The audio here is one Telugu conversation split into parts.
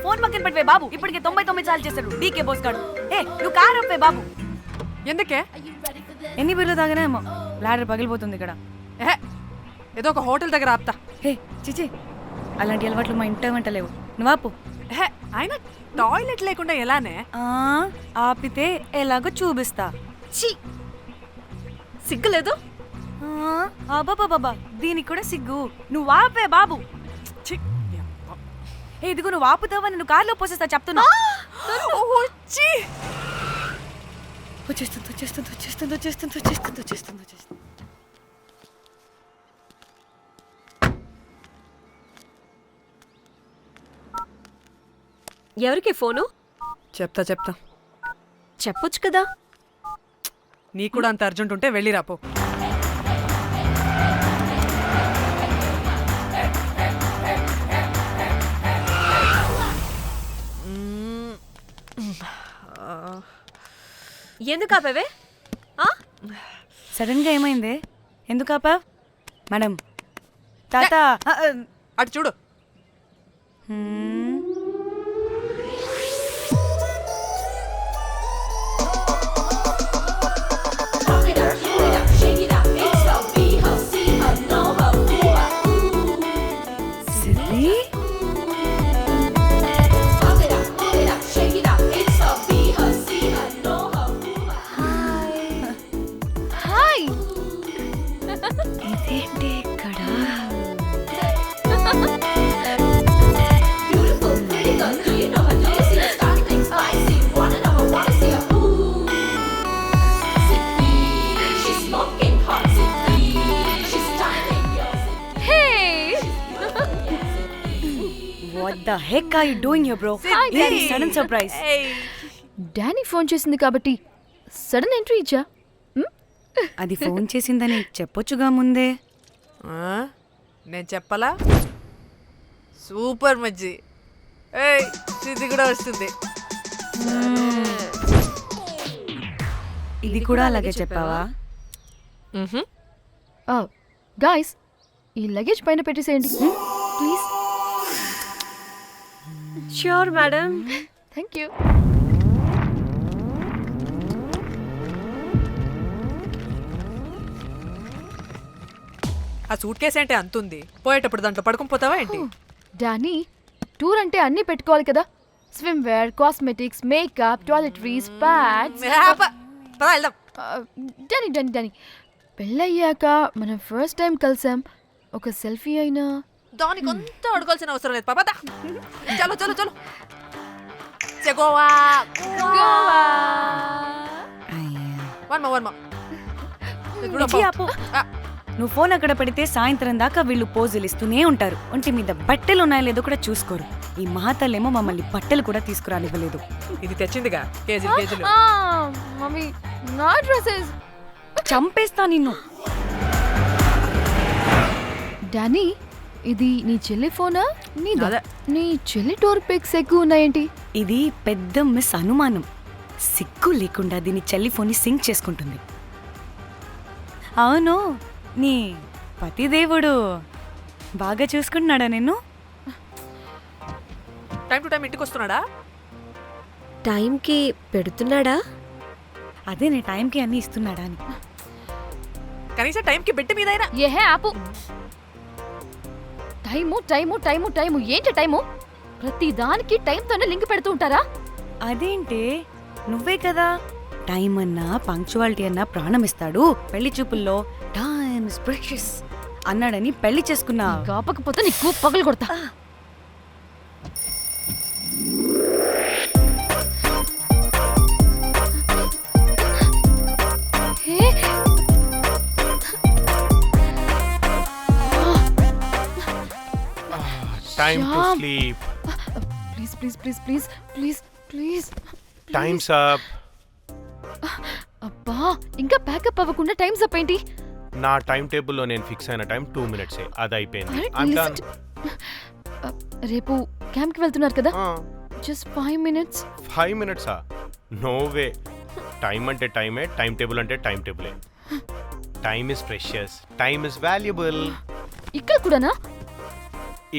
ఫోన్ పక్కన పెట్టవే బాబు. ఇప్పటికే 99 సార్లు చేశాడు డీకే బోస్ గాడు. ఏ నువ్వు కారు అప్పే బాబు. ఎందుకే? ఎన్ని బిర్లు తాగినామో లాడర్ పగిలిపోతుంది ఇక్కడ. ఏదో ఒక హోటల్ దగ్గర ఆపుతా. హే చిచి, అలాంటి అలవాట్లు మా ఇంట వెంట లేవు. నువ్వు ఆపు. ఆయన టాయిలెట్ లేకుండా ఎలానే? ఆపితే ఎలాగో చూపిస్తా. ఛీ, సిగ్గులేదు? బాబా దీనికి కూడా సిగ్గు. నువ్వు ఆపే బాబు. ఇదిగో నువ్వు ఆపుతావని నువ్వు కార్లో పోసేస్తా చెప్తున్నా. వచ్చేస్తుంది. ఎవరికి ఫోను? చెప్తా చెప్పొచ్చు కదా. నీ కూడా అంత అర్జెంట్ ఉంటే వెళ్ళి రాపో. ఎందుకు ఆపేవే? సడన్ గా ఏమైంది? ఎందుకు ఆపా? మేడం తాత అటు చూడు. ఇదేంటి ఇక్కడ? What the heck are you doing here, bro? Really sudden surprise. Danny phone చేసింది కాబట్టి సడన్ ఎంట్రీ ఇచ్చా. అది ఫోన్ చేసిందని చెప్పొచ్చుగా ముందే. నేను చెప్పలా? సూపర్ మజ్జి. ఇది కూడా వస్తుంది. ఇది కూడా అలాగే చెప్పావా? గాయ్స్, ఈ లగేజ్ పైన పెట్టేసేయండి please. Sure madam. Thank you. ఆ సూట్ కేసు అంటే అంతుంది, పోయేటప్పుడు దాంట్లో పడుకుని పోతావా ఏంటి? డానీ, టూర్ అంటే అన్నీ పెట్టుకోవాలి కదా. Swimwear, cosmetics, makeup, toiletries, pads. Danny, పెళ్ళయ్యాక మనం ఫస్ట్ టైం కలిసాం. ఒక సెల్ఫీ అయినా దానికి అంతా అడగాల్సిన అవసరం లేదు. పాపా చలో చలో చలో. గోవా నువ్వు ఫోన్ అక్కడ పెడితే సాయంత్రం దాకా వీళ్ళు పోజులు ఇస్తూనే ఉంటారు. ఒంటి మీద బట్టలు ఉన్నాయో లేదో కూడా చూసుకోరు. ఈ మహాతల్లేమో మమ్మల్ని బట్టలు కూడా తీసుకురానివ్వలేదు. ఇది తెచ్చిందిగా కేజీలు. మమ్మీ, నా డ్రెస్సెస్. చంపేస్తా నిన్ను. డానీ, ఇది నీ చెల్లి ఫోనా? నీ చెల్లి టూర్ పిక్స్ ఎక్కువ ఉన్నాయేంటి? ఇది పెద్ద మిస్ అనుమానం. సిగ్గు లేకుండా దీని చెల్లి ఫోన్ని సింక్ చేసుకుంటుంది. అవును, నీ పతిదేవుడు బాగా చూసుకుంటున్నాడా నిన్ను? టైం టు టైం ఇంటికి వస్తున్నాడా? టైంకి పెడుతున్నాడా? అదే నీ టైంకి అన్ని ఇస్తున్నాడా అని. కనీసం టైంకి బెడ్ మీద అయినా. ఏహే ఆపు. టైము ఏంటి టైము? ప్రతి దానికి టైంతోనే లింక్ పెడుతూ ఉంటారా? అదేంటి, నువ్వే కదా టైం అన్నా పంక్చువాలిటీ అన్నా ప్రాణం ఇస్తాడు, పెళ్లి చూపుల్లో టైమ్ ఇస్ ప్రెషియస్ అన్నాడని పెళ్లి చేసుకున్నా. కాపకపోతే నీకు పగలు కొడతా. Time to sleep. Please. Time's up. అబ్బా, ఇంకా ప్యాకప్ అవ్వకుండా టైమ్స్ అప్ ఏంటి? నా టైం టేబుల్లో నేను ఫిక్స్ అయిన టైం 2 minutes. అది అయిపోయింది. రేపు క్యాంప్కి వెళ్తున్నారు కదా? Just 5 minutes. 5 minutes? No way. Time అంటే టైమే, టైం టేబుల్ అంటే టైం టేబులే. Time is precious, time is valuable. ఇక్కడ కూడానా?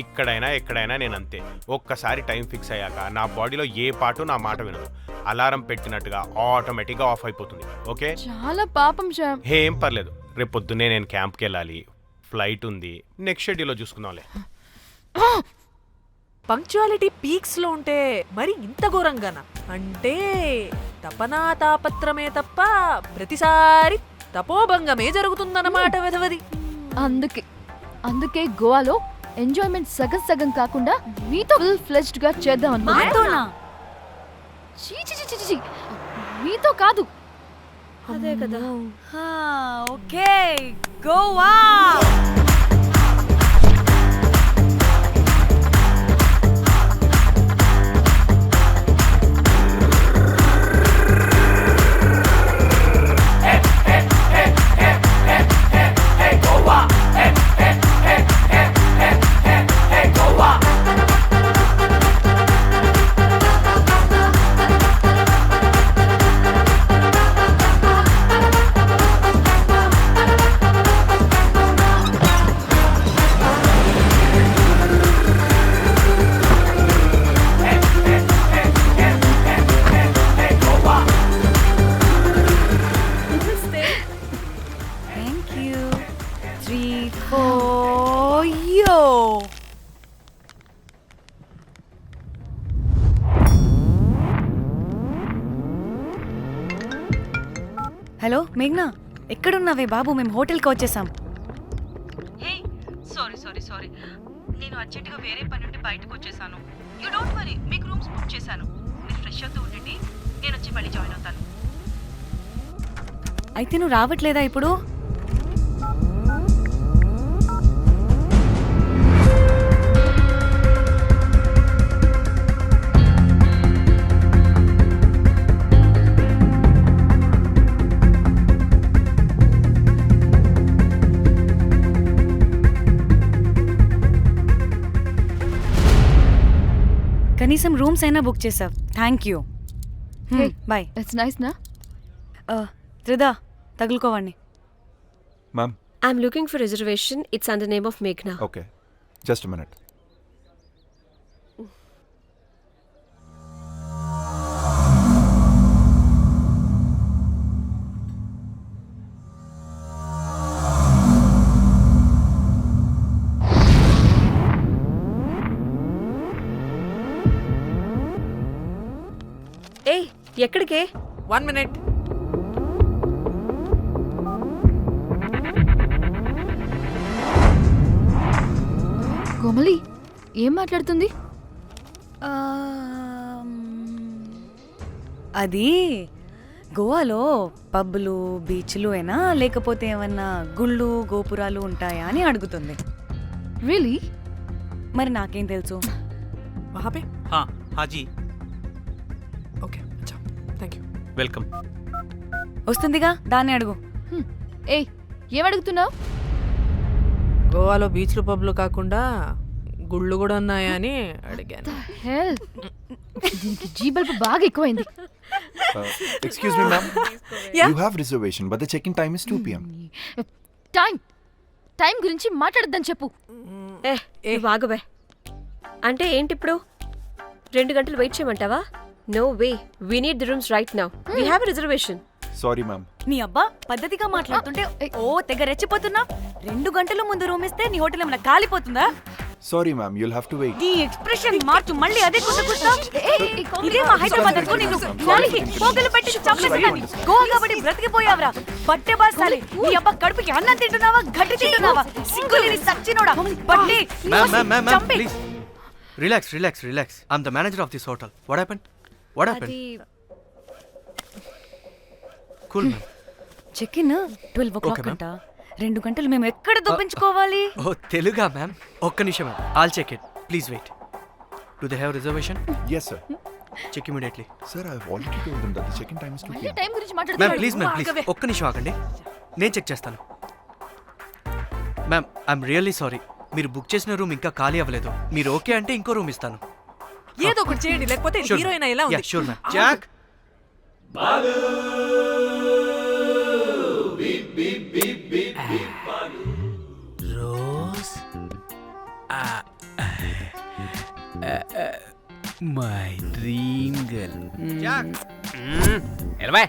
ఇక్కడైనా ఎక్కడైనా నేను అంతే. ఒక్కసారి టైం ఫిక్స్ అయ్యాక నా బాడీలో ఏ పాటు నా మాట వినదు. అలారం పెట్టినట్టుగా ఆటోమేటిక్గా ఆఫ్ అయిపోతుంది. ఓకే, చాలా పాపం శ్యామ్. ఏం పర్లేదు. రేపు పొద్దున్నే నేను క్యాంప్కి వెళ్ళాలి, ఫ్లైట్ ఉంది. నెక్స్ట్ షెడ్యూల్లో చూసుకుందాంలే. పంక్చువాలిటీ పీక్స్ లో ఉంటే మరి ఇంత ఘోరంగానా? అంటే తపనా తాపత్రమే తప్ప ప్రతిసారి తపోభంగమే జరుగుతుందన్నమాట వెధవది. అందుకే గోవాలో ఎంజాయ్మెంట్ సగం సగం కాకుండా మీతో ఫుల్ ఫ్లెజ్డ్ గా చేద్దాం అనుకున్నా. మాతోనా? చీ చీ చీ చీ చీ. మీతో కాదు. అదే కదా. Okay, Goa. Thank you. 3, 4, yo. Hello మేఘ్నా, ఎక్కడున్నావే బాబు? మేము హోటల్కి వచ్చేసాం. సారీ నేను అర్జెంటుగా వేరే పని నుండి బయటకు వచ్చేసాను. యూ డోంట్ వరీ, మీకు రూమ్స్ బుక్ చేశాను. మీరు ఫ్రెష్ అవుతూ ఉండండి, నేను వచ్చి మళ్ళీ జాయిన్ అవుతాను. అయితే నువ్వు రావట్లేదా ఇప్పుడు? కనీసం రూమ్స్ అయినా బుక్ చేసావు. Thank you. Hey. Bye. It's nice నా. త్రిదా, తగులుకోవండి. Ma'am, I'm looking for reservation. It's under name of Meghna. okay. Just a minute. ఏ ఎక్కడికే? 1 minute. కోమలి ఏం మాట్లాడుతుంది? అది గోవాలో పబ్బులు బీచ్లు అయినా లేకపోతే ఏమన్నా గుళ్ళు గోపురాలు ఉంటాయా అని అడుగుతుంది. రియలీ? మరి నాకేం తెలుసు? वहाँ पे? हाँ जी, ఓకే, అచ్చా, థ్యాంక్ యూ. वेलकम. వస్తుందిగా, దాన్ని అడుగు. ఏయ్ ఏం అడుగుతున్నావు? గోవాలో బీచ్లు పబ్లు కాకుండా గుళ్ళు కూడా ఉన్నాయా అని అడిగాను. హెల్, దీనికి జీబల్బ్ బాగా ఎక్కువైంది. Excuse me, ma'am. Yeah. You have reservation, but the check-in time is 2 p.m. Time గురించి మాట్లాడద్దని చెప్పు. నువ్వు ఆగుబే. అంటే ఏంటి ఇప్పుడు? 2 గంటలు వెయిట్ చేయమంటావా? No way, we need the rooms right now. We have a reservation. Sorry, ma'am. నీ అబ్బా పద్ధతిగా మాట్లాడుతుంటే తెగ రెచ్చిపోతున్నా. 2 గంటల ముందు రూమ్ ఇస్తే నీ హోటల్ ఏమైనా కాలిపోతుందా? Sorry, ma'am. You'll have to wait. నీ ఎక్స్ప్రెషన్ మార్చు, మళ్ళీ అదే కుసకుస్తా. ఇదే మా హైదరాబాద్ అనుకో. నేను నాలికి పోగలు పెట్టి చంపేస్తాను. గోవా కాబట్టి బ్రతికిపోయావరా బట్టే బాసాలి. నీ అబ్బా కడుపుకి అన్నం తింటున్నావా, గడ్డి తింటున్నావా? సింగులిని సచ్చినోడా బట్టి. Ma'am, please. Relax. I'm the manager of this hotel. What happened? అది Cool, ma'am. Check in 12 o'clock Okay, ma'am. అంట. 2 గంటలు మేము ఎక్కడ దొప్పించుకోవాలి? Oh, Teluga, ma'am. ఒక్క నిమిషం, ma'am. I'll check it. Please wait. Do they have reservation? Yes, sir. Check immediately. Sir, I've already told them that the check-in time is 2 మళ్ళీ p.m. టైం గురించి మ్యామ్ మాట్లాడుతున్నాడు. ప్లీజ్ ఒక్క నిమిషం ఆగండి, నేను చెక్ చేస్తాను. మ్యామ్ ఐఎమ్ రియల్లీ సారీ, మీరు బుక్ చేసిన రూమ్ ఇంకా ఖాళీ అవ్వలేదు. మీరు ఓకే అంటే ఇంకో రూమ్ ఇస్తాను. ఏదో ఒకటి చేయండి, లేకపోతే హీరోయిన్ ఎలా ఉంది? Sure ma'am. Jack Rose my dream girl. ఎలవా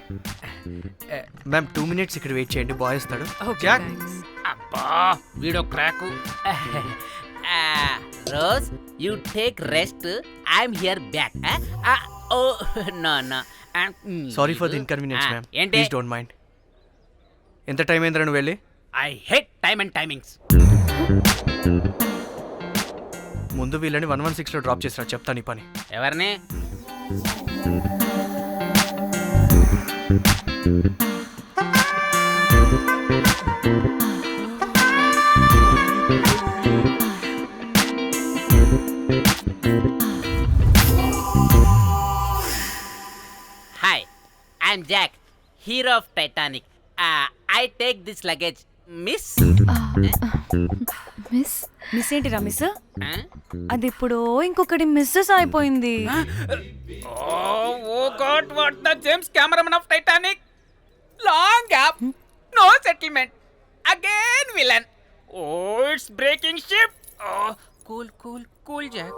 మ్యామ్ 2 minutes ఇక్కడ వెయిట్ చేయండి, బాయ్ వస్తాడు. జాక్ అబ్బా వీడో క్రాకు. Rose you take rest, I'm here back. Oh no no, sorry for the inconvenience ma'am, ఏంటి? Please don't mind. ఎంత టైం అయిందిరా నువ్వు వెళ్ళి? I hate time and timings. ముందు వీళ్ళని 116లో డ్రాప్ చేసినా, చెప్తాను ఈ పని. ఎవరిని? Hi, I'm Jack, hero of Titanic. I take this luggage miss. Miss miss ఏంటిరా మిస్? అది ఇప్పుడు ఇంకొకటి మిస్సెస్ అయిపోయింది. Oh God, what the James cameraman of Titanic. Long gap, no settlement, again villain. Oh it's breaking ship. Cool cool cool Jack.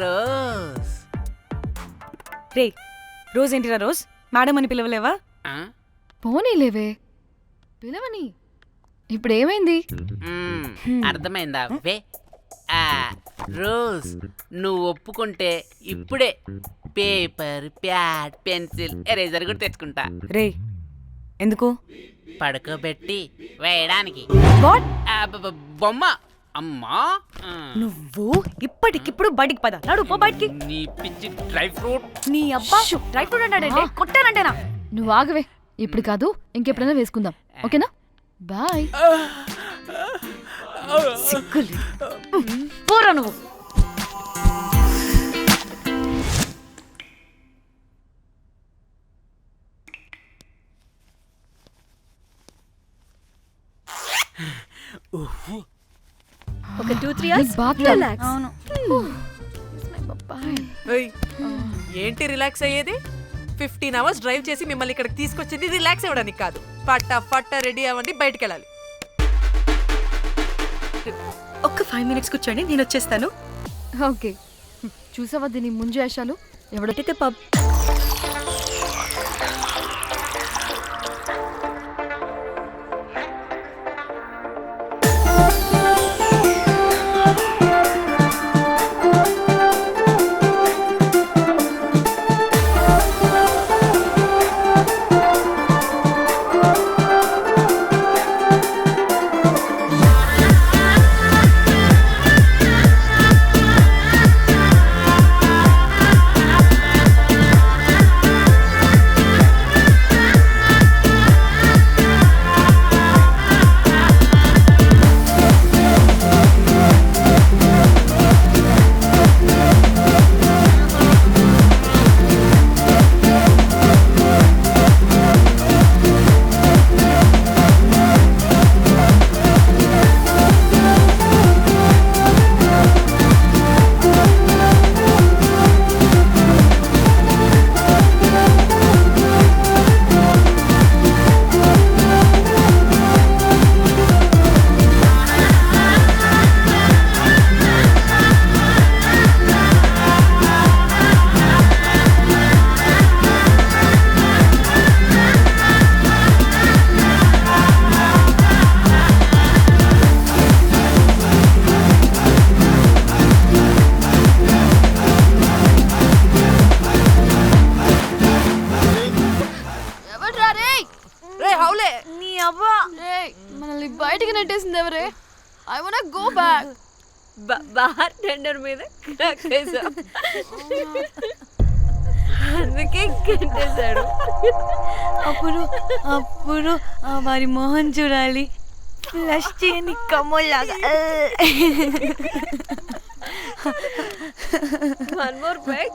Rose. రే రోజ్ ఏంటిరా రోజ్? మేడం అని పిలవలేవా? పోనీలేవే, పిలవని. ఇప్పుడు ఏమైంది? అర్థమైందా? వే రోజ్, నువ్వు ఒప్పుకుంటే ఇప్పుడే పేపర్, ప్యాడ్, పెన్సిల్, ఎరేజర్ కూడా తెచ్చుకుంటా. రే ఎందుకు? పడుకోబెట్టి వేయడానికి. వాట్? బొమ్మ. అమ్మా, నువ్వు ఇప్పటికిప్పుడు బయటికి పద. నడు పో బయటికి. నీ పిచ్చి డ్రై ఫ్రూట్. నీ అబ్బా డ్రై ఫ్రూట్ అన్నాడంటే కొట్టానంటేనా? నువ్వు ఆగవే, ఇప్పుడు కాదు ఇంకెప్పుడైనా వేసుకుందాం, ఓకేనా? బాయ్. సిగ్గులు పోరా నువ్వు. ఒక 2-3 hours bath relax. అవును. ఏంటి రిలాక్స్ అయ్యేది? 15 hours డ్రైవ్ చేసి మిమ్మల్ని ఇక్కడికి తీసుకొచ్చింది రిలాక్స్ అవ్వడానికి కాదు. పట్ట రెడీ అవ్వండి, బయటికి వెళ్ళాలి. ఒక్క 5 minutes కూర్చోండి, నేను వచ్చేస్తాను. ఓకే, చూసావా దీని ముంజేషాలు? ఎవడైతే పబ్ మనల్ని బయటికి నెట్టేసింది ఎవరే? I want go back. Bar tender మీద క్రాక్ చేసా, అందుకే కట్టేశాడు. అప్పుడు వారి మొహం చూడాలి, ఫ్లష్ చేయని కమ్మోలాగా. One more break.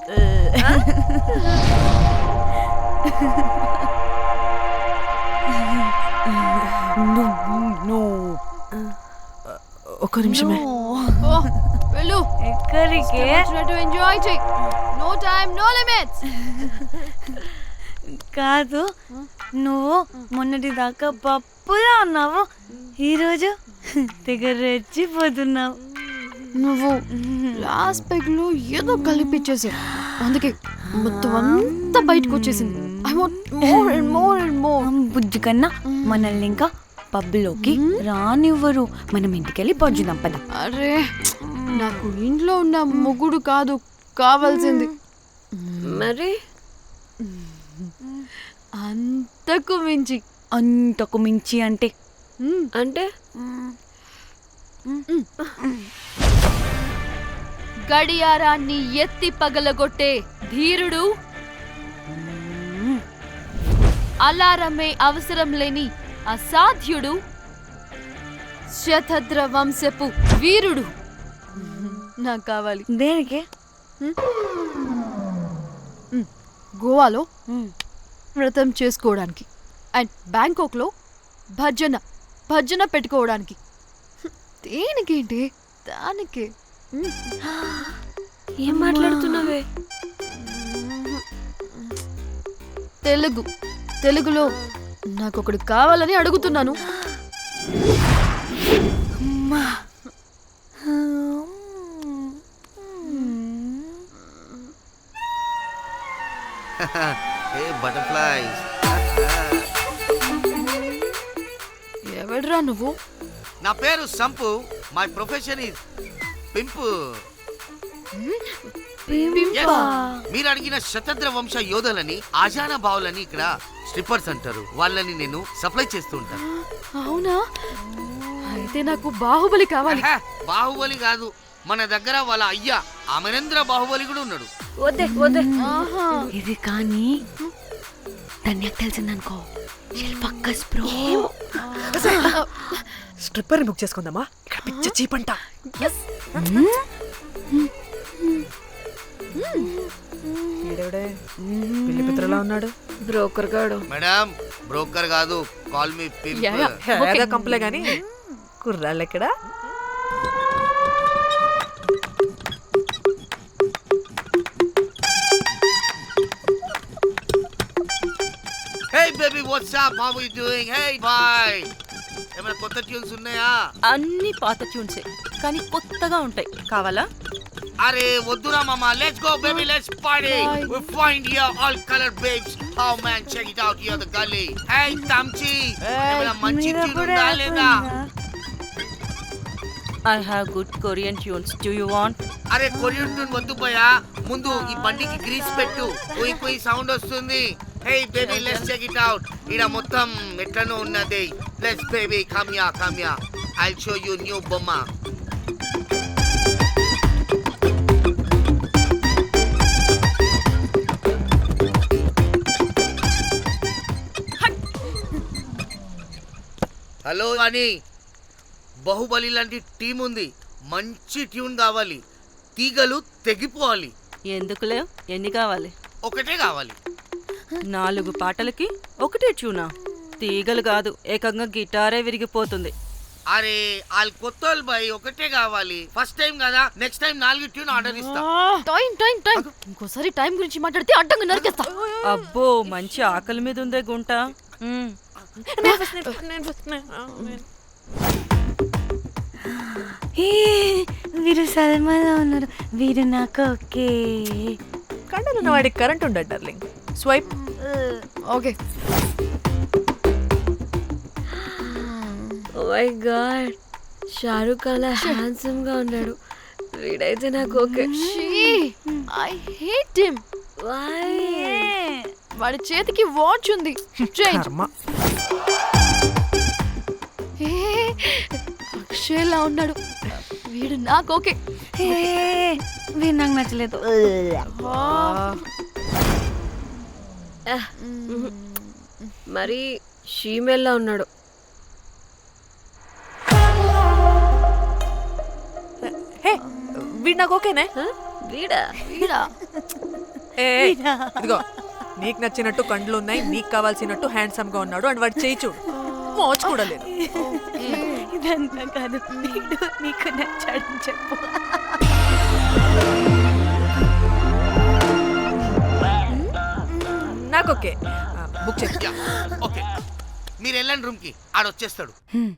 ఒక్క నిమిషమే. వెళ్ళు. ఎక్కడికే ఎంజాయ్ చెయ్యి. No time no limits. కాదు, నువ్వు మొన్నటి దాకా పప్పులా ఉన్నావు, ఈరోజు తెగ రెచ్చిపోతున్నావు. నువ్వు లాస్ట్ పెగ్ లో ఏదో కలిపిచ్చేసావు, అందుకే మొత్తం అంతా బయటకు వచ్చేసింది. I want more and more and more. బుజ్జి కన్నా మనల్ని ఇంకా పబ్లోకి రానివ్వరు. మనం ఇంటికెళ్ళి పజ్జుదాం పద. అరే నాకు ఇంట్లో ఉన్న మొగుడు కాదు కావాల్సింది, మరి అంతకు మించి. అంతకు మించి అంటే అంటే గడియారాన్ని ఎత్తి పగలగొట్టే ధీరుడు, అలారమే అవసరం లేని అసాధ్యుడు, శతద్ర వంశపు వీరుడు నాకు కావాలి. దేనికి? గోవాలో వ్రతం చేసుకోవడానికి అండ్ బ్యాంకాక్లో భజన పెట్టుకోవడానికి. దేనికేంటి? దానికే. ఏం మాట్లాడుతున్నావే? తెలుగులో నాకొకడు కావాలని అడుగుతున్నాను. బటర్ఫ్లైస్. ఎవడ్రా నువ్వు? నా పేరు Sampu. My profession is pimp. మీరు అడిగిన శతద్ర వంశ యోధులని, ఆజానా బావులని ఇక్కడ స్ట్రిప్పర్స్ అంటారు. వాళ్ళని నేను సప్లై చేస్తూ ఉంటాను. అవునా? అయితే నాకు బాహుబలి కావాలి. బాహుబలి కాదు, మన దగ్గర వాళ్ళ అయ్యా అమరేంద్ర బాహుబలి కూడా ఉన్నాడు. వద్దే వద్దే. ఇది కానీ ధన్యకు తెలిసిందనుకో, ఫక్కస్ బ్రో. స్ట్రిప్పర్ బుక్ చేసుకుందామా? ఇక్కడ పిచ్చ చీపంట. పిల్లి పిత్రలా ఉన్నాడు. బ్రోకర్ గాడు. మేడం బ్రోకర్ కాదు, కాల్ మీ పింప్. కంపలే గాని కుర్రాళ్ళు ఎక్కడ? Hey baby, what's up? How are you doing? Hey bye. ఏమైనా కొత్త ట్యూన్స్ ఉన్నాయా? అన్ని పాత ట్యూన్సే కానీ కొత్తగా ఉంటాయి. కావాలా? అరే వద్దురా మామ. Let's go baby, let's party. We find here all color babes. Oh man, check it out here the gully. Hey Tamchi, ఏమైనా మంచి ట్యూన్ ఉందా లేదా? I have good Korean tunes. Do you want? అరే కొరియన్ ట్యూన్ వద్దు పోయా, ముందు ఈ బండికి గ్రీస్ పెట్టు. కొయి కొయి సౌండ్ వస్తుంది. Hey baby, let's check it out. ఇడ మొత్తం ఎట్లనో ఉన్నది. Let's baby, come here. I'll show you new బొమ్మ. హలో అని బాహుబలి లాంటి టీం ఉంది. మంచి ట్యూన్ కావాలి. తీగలు తెగిపోవాలి. ఎందుకులే? ఎన్ని కావాలి? ఒకటే కావాలి. 4 పాటలకి ఒకటే ట్యూనా? తీగలు కాదు, ఏకంగా గిటారే విరిగిపోతుంది. అరే వాళ్ళు కొత్త వాళ్ళు బాయ్, ఒకటే కావాలి. ఫస్ట్ టైం కదా, నెక్స్ట్ టైం 4 ట్యూన్ ఆర్డర్ ఇస్తా. టైం ఇంకోసారి టైం గురించి మాట్లాడితే అడ్డంగా నరికేస్తా. అబ్బో, మంచి ఆకలి మీద ఉందే గుంట. వీరు సల్మాలో ఉన్నారు. వీరు నాకు ఓకే. కండలున్న వాడికి కరెంట్ ఉండదు darling. Swipe. Okay. Oh my god, Shahrukh అలా హ్యాండ్సమ్ గా ఉన్నాడు. వీడైతే నాకు ఓకే. I hate him. వాడి చేతికి వాచ్ ఉంది. అక్షయ్లా ఉన్నాడు. వీడు నాకు ఓకే. వీడు నాకు నచ్చలేదు. మరి షీమేల్లా ఉన్నాడు. వీడు నాకు ఓకేనే. వీడా? ఇదిగో, నీకు నచ్చినట్టు కండ్లు ఉన్నాయి, నీకు కావాల్సినట్టు హ్యాండ్సమ్ గా ఉన్నాడు అండ్ వాడు చేయి చూడు, మోచు కూడా లేదు. ఇదంతా కాదు, వీడు నీకు నచ్చాడని చెప్పు. నాకు ఓకే బుక్ చేయి యా ఓకే మీరు వెళ్ళండి రూమ్కి ఆడొచ్చేస్తాడు Hmm.